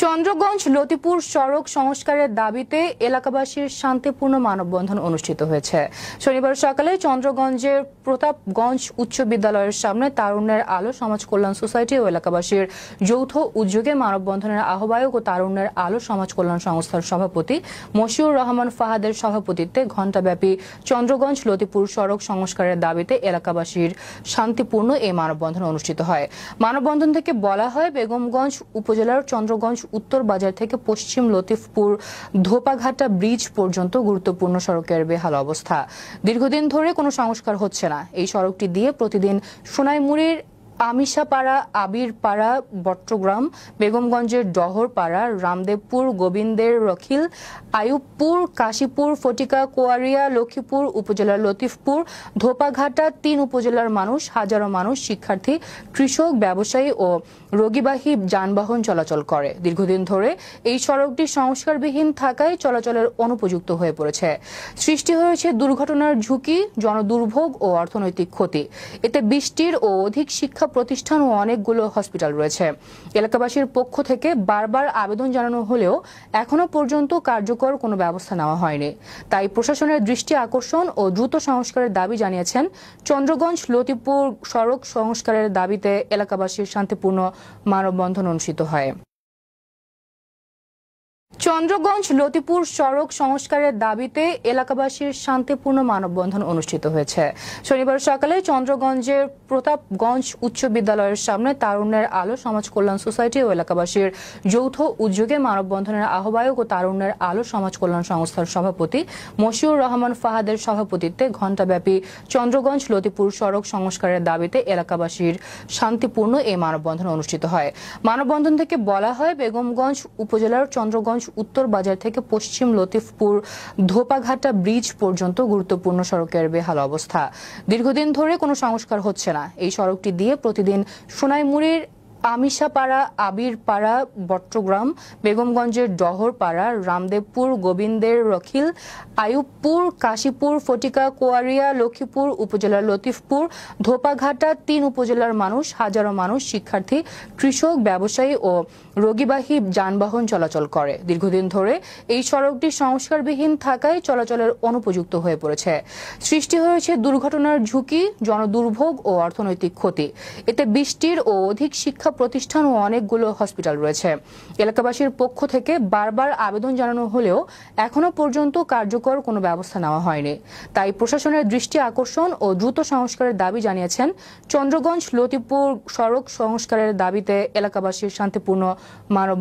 চন্দ্রগঞ্জ লতিপুর সড়ক সংস্কারের দাবিতে এলাকাবাসীর শান্তিপূর্ণ মানববন্ধন অনুষ্ঠিত হয়েছে। শনিবার সকালে চন্দ্রগঞ্জের প্রতাপগঞ্জ উচ্চ বিদ্যালয়ের সামনে তারুণ্যের আলো সমাজ কল্যাণ সোসাইটি ও এলাকাবাসীর যৌথ উদ্যোগে মানববন্ধনের আহ্বায়ক ও তারুণ্যের আলো সমাজ কল্যাণ সংস্থার সভাপতি মশিউর রহমান ফাহাদের সভাপতিত্বে ঘণ্টাব্যাপী চন্দ্রগঞ্জ লতিপুর সড়ক সংস্কারের দাবিতে এলাকাবাসীর শান্তিপূর্ণ এই মানববন্ধন অনুষ্ঠিত হয়। মানববন্ধন থেকে বলা হয়, বেগমগঞ্জ উপজেলার চন্দ্রগঞ্জ উত্তর বাজার থেকে পশ্চিম লতিফপুর ধোপাঘাটা ব্রিজ পর্যন্ত গুরুত্বপূর্ণ সড়কের বেহাল অবস্থা। দীর্ঘদিন ধরে কোনো সংস্কার হচ্ছে না। এই সড়কটি দিয়ে প্রতিদিন সোনাইমুড়ির আমিশাপাড়া, আবিরপাড়া, বট্টগ্রাম, বেগমগঞ্জের ডহরপাড়া, রামদেবপুর, গোবিন্দের রখিল, আইয়ুবপুর, কাশীপুর, ফটিকা, কোয়ারিয়া, লক্ষ্মীপুর উপজেলার লতিফপুর, ধোপাঘাটা ৩ উপজেলার মানুষ, হাজারো মানুষ, শিক্ষার্থী, কৃষক, ব্যবসায়ী ও রোগীবাহী যানবাহন চলাচল করে। দীর্ঘদিন ধরে এই সড়কটি সংস্কারবিহীন থাকায় চলাচলের অনুপযুক্ত হয়ে পড়েছে। সৃষ্টি হয়েছে দুর্ঘটনার ঝুঁকি, জনদুর্ভোগ ও অর্থনৈতিক ক্ষতি। এতে বৃষ্টির ও অধিক শিক্ষা প্রতিষ্ঠান ও অনেকগুলো হসপিটাল রয়েছে। এলাকাবাসীর পক্ষ থেকে বারবার আবেদন জানানো হলেও এখনো পর্যন্ত কার্যকর কোনো ব্যবস্থা নেওয়া হয়নি। তাই প্রশাসনের দৃষ্টি আকর্ষণ ও দ্রুত সংস্কারের দাবি জানিয়েছেন। চন্দ্রগঞ্জ লতিপুর সড়ক সংস্কারের দাবিতে এলাকাবাসীর শান্তিপূর্ণ মানববন্ধন অনুষ্ঠিত হয়। চন্দ্রগঞ্জ লতিপুর সড়ক সংস্কারের দাবিতে এলাকাবাসীর শান্তিপূর্ণ মানববন্ধন অনুষ্ঠিত হয়েছে। শনিবার সকালে চন্দ্রগঞ্জের প্রতাপগঞ্জ উচ্চ বিদ্যালয়ের সামনে তারুণ্যের আলো সমাজ কল্যাণ সোসাইটি ও এলাকাবাসীর যৌথ উদ্যোগে মানববন্ধনের আহ্বায়ক ও তারুণ্যের আলো সমাজ কল্যাণ সংস্থার সভাপতি মশিউর রহমান ফাহাদের সভাপতিত্বে ঘণ্টাব্যাপী চন্দ্রগঞ্জ লতিপুর সড়ক সংস্কারের দাবিতে এলাকাবাসীর শান্তিপূর্ণ এই মানববন্ধন অনুষ্ঠিত হয়। মানববন্ধন থেকে বলা হয়, বেগমগঞ্জ উপজেলার চন্দ্রগঞ্জ উত্তর বাজার থেকে পশ্চিম লতিফপুর ধোপাঘাটা ব্রিজ পর্যন্ত গুরুত্বপূর্ণ সড়কের বেহাল অবস্থা। দীর্ঘদিন ধরে কোনো সংস্কার হচ্ছে না। এই সড়কটি দিয়ে প্রতিদিন সোনাইমুড়ির আমিশাপাড়া, আবিরপাড়া, বট্টগ্রাম, বেগমগঞ্জের ডহরপাড়া, রামদেবপুর, গোবিন্দের রখিল, আইয়ুবপুর, কাশীপুর, ফটিকা, কোয়ারিয়া, লক্ষ্মীপুর উপজেলার লতিফপুর, ধোপাঘাটা ৩ উপজেলার মানুষ, হাজারো মানুষ, শিক্ষার্থী, কৃষক, ব্যবসায়ী ও রোগীবাহী যানবাহন চলাচল করে। দীর্ঘদিন ধরে এই সড়কটি সংস্কারবিহীন থাকায় চলাচলের অনুপযুক্ত হয়ে পড়েছে। সৃষ্টি হয়েছে দুর্ঘটনার ঝুঁকি, জনদুর্ভোগ ও অর্থনৈতিক ক্ষতি। এতে বৃষ্টির ও অধিক শিক্ষা প্রতিষ্ঠান ও অনেকগুলো হসপিটাল রয়েছে। এলাকাবাসীর পক্ষ থেকে বারবার আবেদন জানানো হলেও এখনো পর্যন্ত কার্যকর কোনো ব্যবস্থা নেওয়া হয়নি। তাই প্রশাসনের দৃষ্টি আকর্ষণ ও দ্রুত সংস্কারের দাবি জানিয়েছেন। চন্দ্রগঞ্জ লতিপুর সড়ক সংস্কারের দাবিতে এলাকাবাসীর শান্তিপূর্ণ মানব